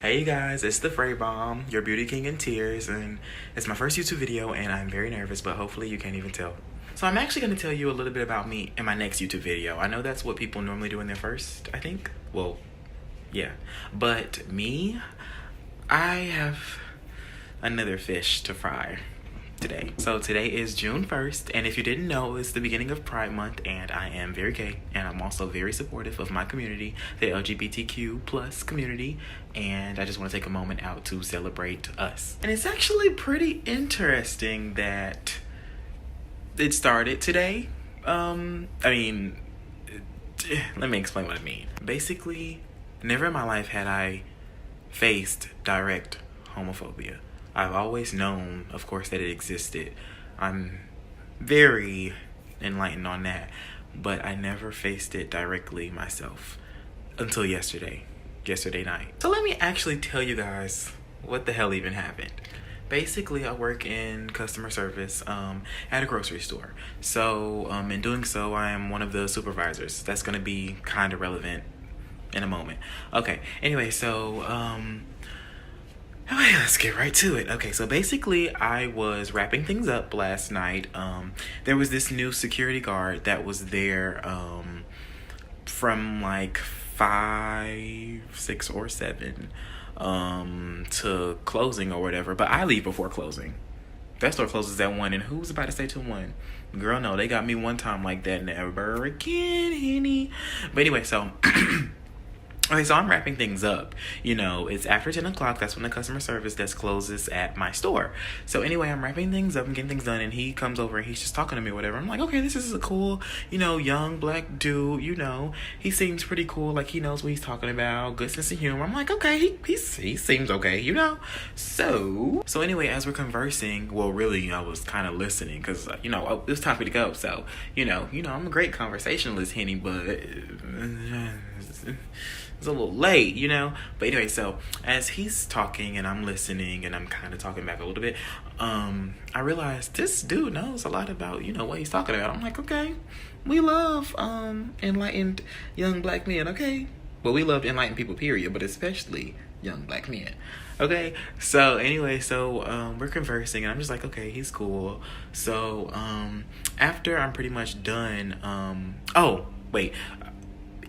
Hey you guys, it's the Fray Bomb, your beauty king in tears, and it's my first YouTube video and I'm very nervous, but hopefully you can't even tell. So I'm actually going to tell you a little bit about me in my next YouTube video. I know that's what people normally do in their first, I think. Well, yeah. But me, I have another fish to fry today. So today is June 1st, and if you didn't know, it's the beginning of Pride Month, and I am very gay, and I'm also very supportive of my community, the LGBTQ plus community, and I just want to take a moment out to celebrate us. And it's actually pretty interesting that it started today. Let me explain what I mean. Basically, never in my life had I faced direct homophobia. I've always known, of course, that it existed. I'm very enlightened on that, but I never faced it directly myself until yesterday night. So let me actually tell you guys what the hell even happened. Basically, I work in customer service at a grocery store. So in doing so, I am one of the supervisors. That's going to be kind of relevant in a moment. Okay, anyway, so okay, let's get right to it. Okay, so basically I was wrapping things up last night. There was this new security guard that was there from like 5, 6, or 7 to closing or whatever. But I leave before closing. That store closes at 1, and who's about to stay till 1? Girl, no, they got me one time like that. Never again, Henny. But anyway, so okay, so I'm wrapping things up. You know, it's after 10 o'clock. That's when the customer service desk closes at my store. So anyway, I'm wrapping things up and getting things done, and he comes over and he's just talking to me or whatever. I'm like, okay, this is a cool, young black dude, He seems pretty cool. Like, he knows what he's talking about. Good sense of humor. I'm like, okay, he seems okay, So anyway, as we're conversing, well, really, I was kind of listening because, it was time for me to go. So, I'm a great conversationalist, Henny, but it's a little late, But anyway, so as he's talking and I'm listening and I'm kind of talking back a little bit, I realized this dude knows a lot about, what he's talking about. I'm like, okay, we love enlightened young black men, okay? Well, we love enlightened people, period, but especially young black men. Okay, so anyway, so we're conversing and I'm just like, okay, he's cool. So after I'm pretty much done,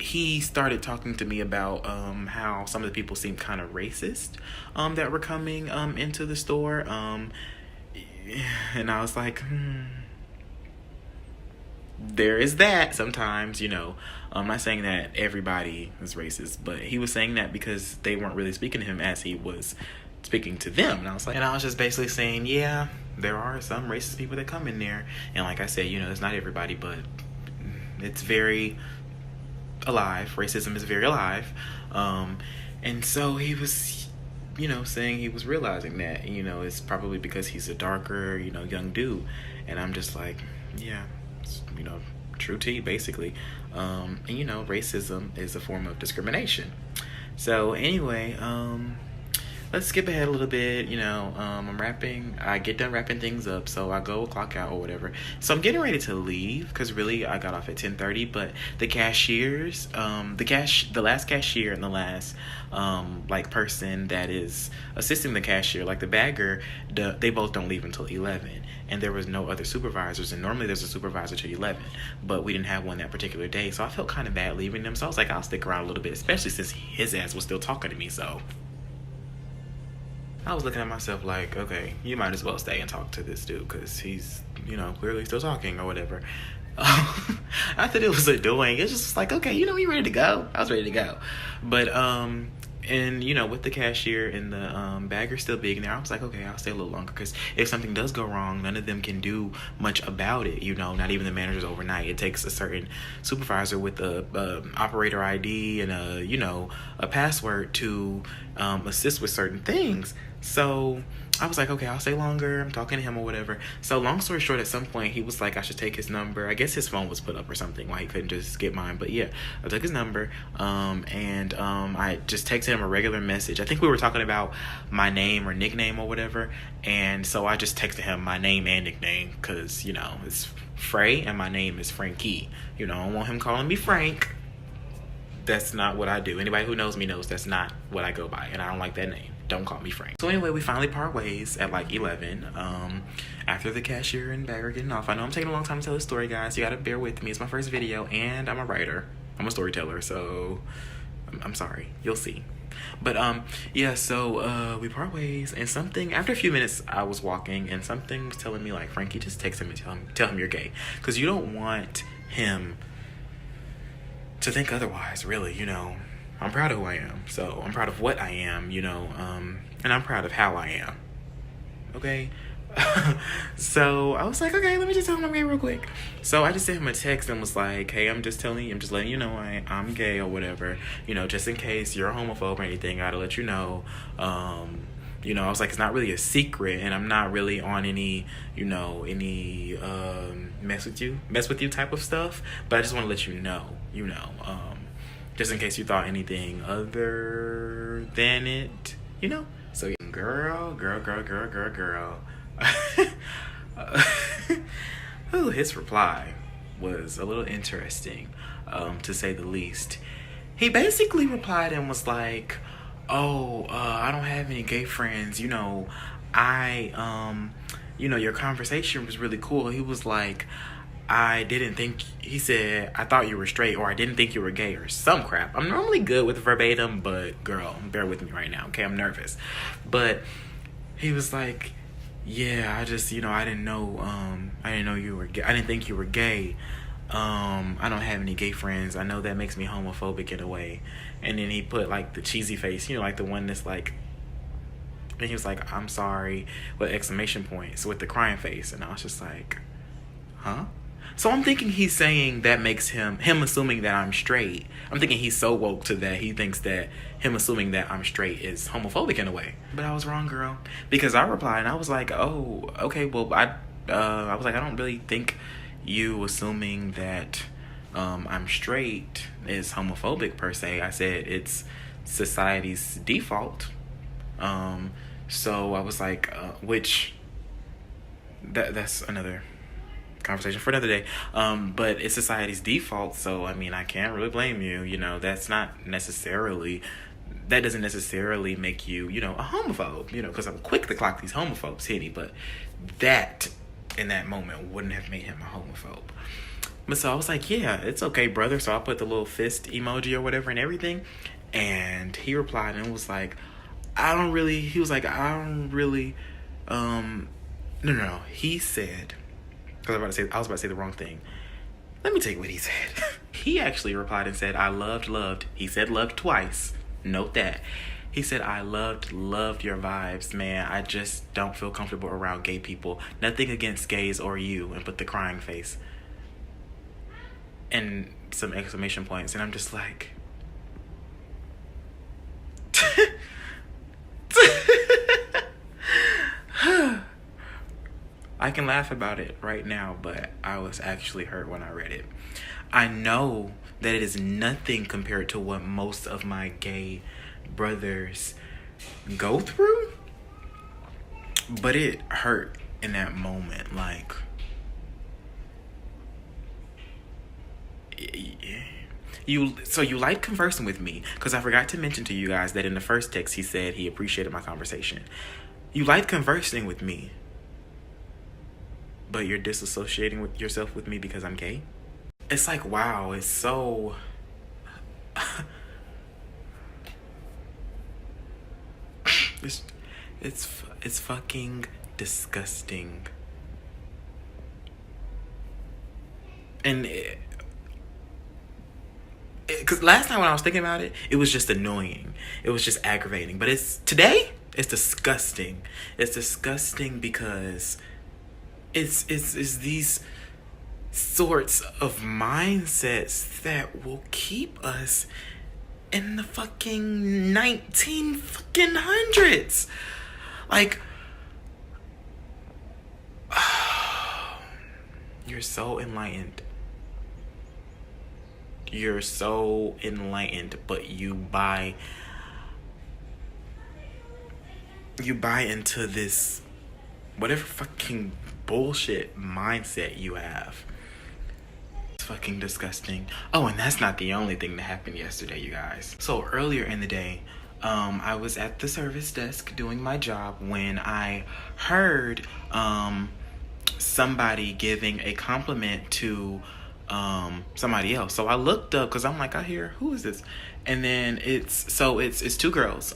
he started talking to me about how some of the people seemed kind of racist that were coming into the store. And I was like, there is that sometimes, I'm not saying that everybody is racist, but he was saying that because they weren't really speaking to him as he was speaking to them. And I was just basically saying, yeah, there are some racist people that come in there. And like I said, it's not everybody, but it's very alive. Racism is very alive. And so he was, saying he was realizing that, it's probably because he's a darker, young dude. And I'm just like, yeah, it's, true tea, basically. And, racism is a form of discrimination. So anyway, let's skip ahead a little bit. I get done wrapping things up, so I go clock out or whatever. So I'm getting ready to leave because really I got off at 10:30. But the cashiers, the last cashier and the last person that is assisting the cashier, like the bagger, they both don't leave until 11. And there was no other supervisors, and normally there's a supervisor till 11, but we didn't have one that particular day. So I felt kind of bad leaving them. So I was like, I'll stick around a little bit, especially since his ass was still talking to me. So I was looking at myself like, okay, you might as well stay and talk to this dude because he's, clearly still talking or whatever. I thought it was annoying. It's just like, okay, you ready to go? I was ready to go. But, and, with the cashier and the bagger still being there, I was like, okay, I'll stay a little longer because if something does go wrong, none of them can do much about it, not even the managers overnight. It takes a certain supervisor with a operator ID and a password to assist with certain things. So I was like, okay, I'll stay longer. I'm talking to him or whatever. So long story short, at some point, he was like, I should take his number. I guess his phone was put up or something, why he couldn't just get mine. But yeah, I took his number, and I just texted him a regular message. I think we were talking about my name or nickname or whatever. And so I just texted him my name and nickname because, it's Frey and my name is Frankie. I don't want him calling me Frank. That's not what I do. Anybody who knows me knows that's not what I go by, and I don't like that name. Don't call me Frank. So anyway, we finally part ways at like 11. After the cashier and bag are getting off. I know I'm taking a long time to tell this story, guys. You gotta bear with me. It's my first video, and I'm a writer. I'm a storyteller, so I'm sorry. You'll see. But yeah, so we part ways, and something after a few minutes I was walking, and something was telling me like, Frankie, just text him and tell him you're gay, because you don't want him to think otherwise, really. You know, I'm proud of who I am, so I'm proud of what I am, you know, and I'm proud of how I am. Okay. So I was like, okay, let me just tell him I'm gay real quick. So I just sent him a text and was like, hey, I'm just letting you know I'm gay or whatever, you know, just in case you're a homophobe or anything, I gotta let you know. You know, I was like, it's not really a secret, and I'm not really on any, you know, mess with you type of stuff, but I just want to let you know, you know, just in case you thought anything other than it, you know. So girl. Ooh, his reply was a little interesting, to say the least. He basically replied and was like, oh, I don't have any gay friends, you know, you know, your conversation was really cool. He was like, he said, I thought you were straight, or I didn't think you were gay, or some crap. I'm normally good with verbatim, but girl, bear with me right now, okay? I'm nervous. But he was like, yeah, I just, you know, I didn't know you were gay. I didn't think you were gay. I don't have any gay friends. I know that makes me homophobic in a way. And then he put like the cheesy face, you know, like the one that's like, and he was like, I'm sorry, with exclamation points, with the crying face. And I was just like, huh? So I'm thinking he's saying that makes him assuming that I'm straight. I'm thinking he's so woke to that he thinks that him assuming that I'm straight is homophobic in a way. But I was wrong, girl, because I replied and I was like, oh, okay, well, I was like, I don't really think you assuming that I'm straight is homophobic per se. I said it's society's default. So I was like, which that's another conversation for another day. But it's society's default, so I mean, I can't really blame you. You know, that doesn't necessarily make you, you know, a homophobe. You know, because I'm quick to clock these homophobes hitty, but that in that moment wouldn't have made him a homophobe. But so I was like, yeah, it's okay, brother. So I put the little fist emoji or whatever and everything, and he replied and was like, no, he said, because I was about to say the wrong thing. Let me tell you what he said. He actually replied and said, I loved. He said loved twice. Note that. He said, I loved your vibes, man. I just don't feel comfortable around gay people. Nothing against gays or you. And put the crying face. And some exclamation points. And I'm just like... I can laugh about it right now, but I was actually hurt when I read it. I know that it is nothing compared to what most of my gay brothers go through, but it hurt in that moment. Like, you liked conversing with me, because I forgot to mention to you guys that in the first text he said he appreciated my conversation. You liked conversing with me, but you're disassociating with yourself with me because I'm gay? It's like, wow, it's so... it's fucking disgusting. And because last time when I was thinking about it, it was just annoying. It was just aggravating. But today, it's disgusting. It's disgusting because it's these sorts of mindsets that will keep us in the fucking 1900s. Like, you're so enlightened. You're so enlightened, but you buy into this whatever fucking bullshit mindset you have. It's fucking disgusting. Oh, and that's not the only thing that happened yesterday, you guys. So earlier in the day, I was at the service desk doing my job when I heard somebody giving a compliment to somebody else. So I looked up because I'm like, I hear, who is this? And then it's two girls.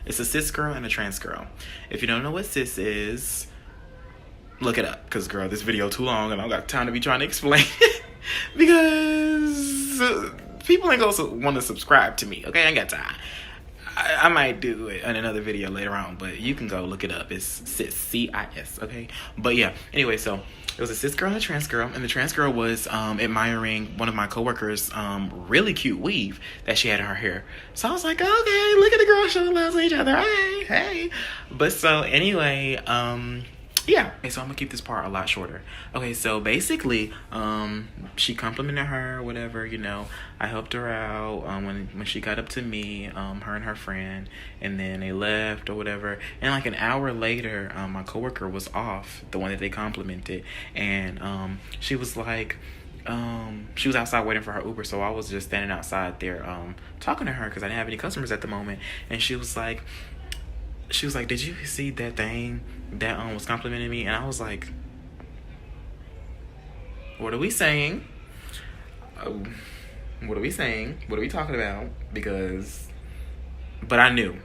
It's a cis girl and a trans girl. If you don't know what cis is, look it up, because girl, this video too long and I don't got time to be trying to explain it because people ain't gonna want to subscribe to me. Okay, I ain't got time. I might do it in another video later on, but you can go look it up. It's cis, C-I-S, okay? But yeah, anyway, so it was a cis girl and a trans girl, and the trans girl was admiring one of my coworkers' really cute weave that she had in her hair. So I was like, okay, look at the girls showing love to each other. Hey. But so anyway, yeah. Okay, so I'm gonna keep this part a lot shorter. Okay, so basically, she complimented her, whatever, you know. I helped her out when she got up to me, her and her friend, and then they left or whatever. And like an hour later, my coworker was off, the one that they complimented, and she was like, she was outside waiting for her Uber, so I was just standing outside there talking to her because I didn't have any customers at the moment. And she was like, did you see that thing that was complimenting me? And I was like, what are we saying? What are we saying? What are we talking about? But I knew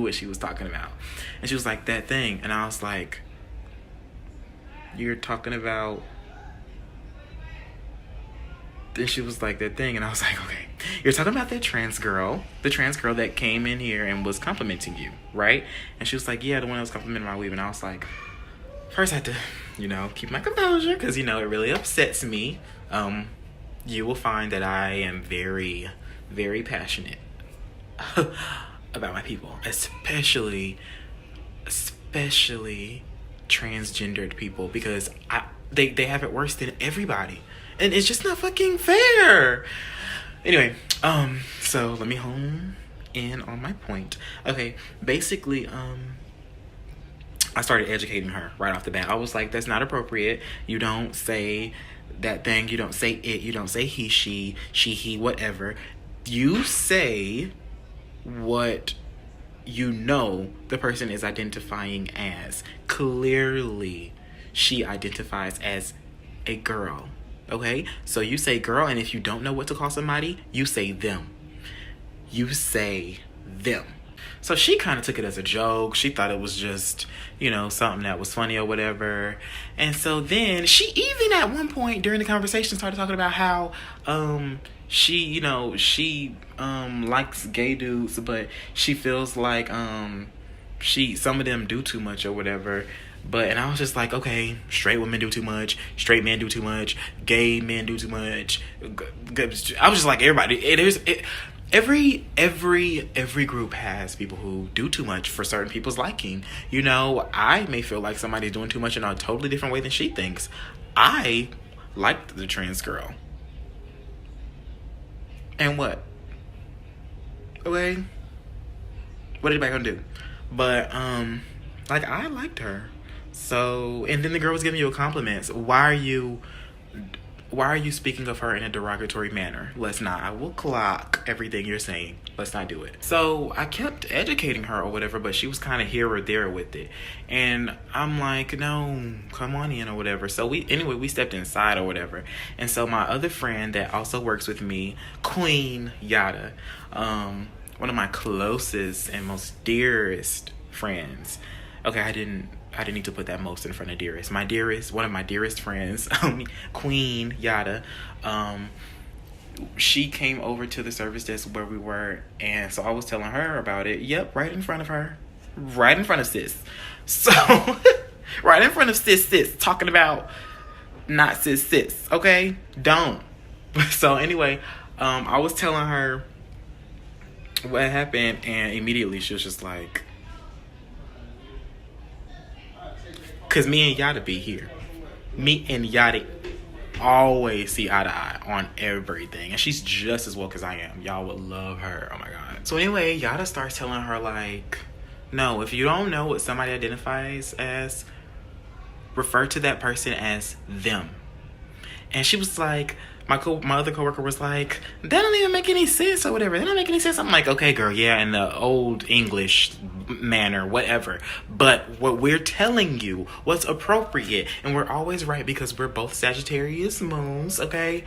what she was talking about. And she was like, that thing. And I was like, you're talking about... Then she was like, that thing. And I was like, okay, you're talking about that trans girl, the trans girl that came in here and was complimenting you, right? And she was like, yeah, the one that was complimenting my weave. And I was like, first I had to, keep my composure because, it really upsets me. You will find that I am very, very passionate about my people, especially transgendered people, because they have it worse than everybody. And it's just not fucking fair. Anyway, so let me hone in on my point. Okay, basically, I started educating her right off the bat. I was like, that's not appropriate. You don't say that thing. You don't say it. You don't say he, she, he, whatever. You say what the person is identifying as. Clearly, she identifies as a girl. Okay, so you say girl, and if you don't know what to call somebody, you say them. You say them. So she kind of took it as a joke. She thought it was just, something that was funny or whatever. And so then she even at one point during the conversation started talking about how she likes gay dudes, but she feels like some of them do too much or whatever. And I was just like, okay, straight women do too much, straight men do too much, gay men do too much. I was just like, everybody. Every group has people who do too much for certain people's liking. I may feel like somebody's doing too much in a totally different way than she thinks. I liked the trans girl. And what? Okay. What anybody gonna do? But, I liked her. So, and then the girl was giving you a compliment. So why are you speaking of her in a derogatory manner? Let's not. I will clock everything you're saying. Let's not do it. So I kept educating her or whatever, but she was kind of here or there with it. And I'm like, no, come on in or whatever. So we stepped inside or whatever. And so my other friend that also works with me, Queen Yada, one of my closest and most dearest friends. Okay, I didn't need to put that most in front of dearest. One of my dearest friends, Queen Yada, she came over to the service desk where we were, and so I was telling her about it. Yep, right in front of her. Right in front of sis. So, right in front of sis, talking about not sis, okay? Don't. So anyway, I was telling her what happened, and immediately she was just like, because me and Yada be here. Me and Yada always see eye to eye on everything. And she's just as woke as I am. Y'all would love her. Oh my God. So anyway, Yada starts telling her like, no, if you don't know what somebody identifies as, refer to that person as them. And she was like, my other coworker was like, that don't even make any sense or whatever. That don't make any sense. I'm like, okay, girl, yeah, in the old English manner, whatever. But what we're telling you, what's appropriate, and we're always right because we're both Sagittarius moons, okay?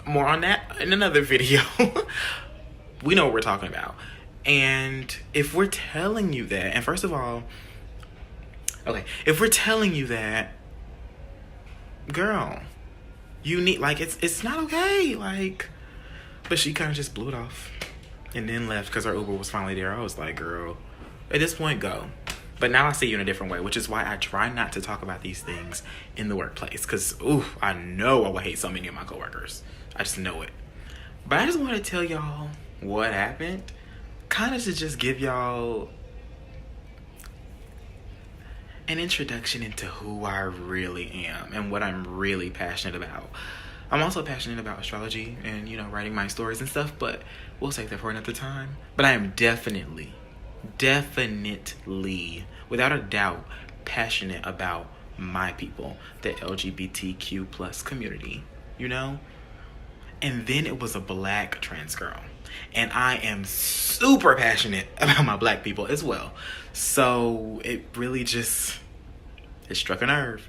More on that in another video. We know what we're talking about. And if we're telling you that, and first of all, okay, if we're telling you that, girl, you need, like, it's not okay, like, but she kind of just blew it off and then left because her Uber was finally there. I was like, girl, at this point, go. But now I see you in a different way, which is why I try not to talk about these things in the workplace, because, ooh, I know I will hate so many of my coworkers. I just know it. But I just want to tell y'all what happened, kind of to just give y'all an introduction into who I really am and what I'm really passionate about. I'm also passionate about astrology and, you know, writing my stories and stuff, but we'll save that for another time. But I am definitely, without a doubt, passionate about my people, the LGBTQ plus community, you know? And then it was a black trans girl. And I am super passionate about my black people as well. So it really just, it struck a nerve.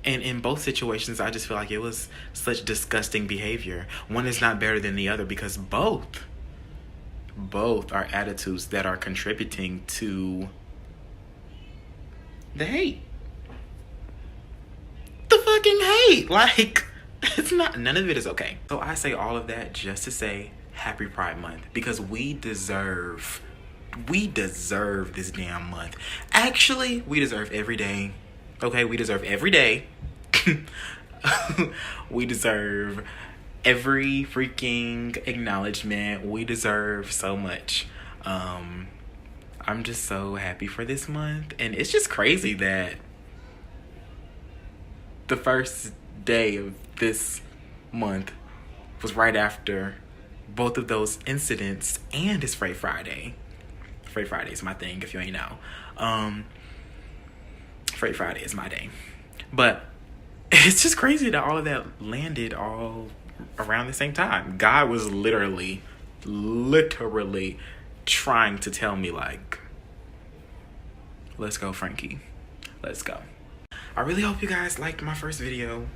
And in both situations, I just feel like it was such disgusting behavior. One is not better than the other because both are attitudes that are contributing to the hate. The fucking hate. Like, it's not, none of it is okay. So I say all of that just to say happy Pride Month, because we deserve this damn month. Actually, we deserve every day. Okay, we deserve every day. We deserve every freaking acknowledgement. We deserve so much. I'm just so happy for this month. And it's just crazy that the first day of this month was right after both of those incidents, and it's Fray Friday. Fray Friday is my thing, if you ain't know. Fray Friday is my day. But it's just crazy that all of that landed all around the same time. God was literally trying to tell me, like, let's go, Frankie. Let's go. I really hope you guys liked my first video.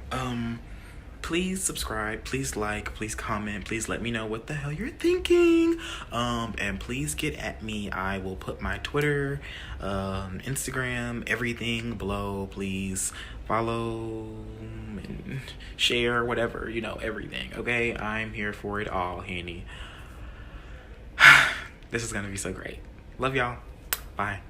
Please subscribe, please like, please comment, please let me know what the hell you're thinking. And please get at me. I will put my Twitter, Instagram, everything below. Please follow and share, whatever, you know, everything. Okay, I'm here for it all, Handy. This is gonna be so great. Love y'all. Bye.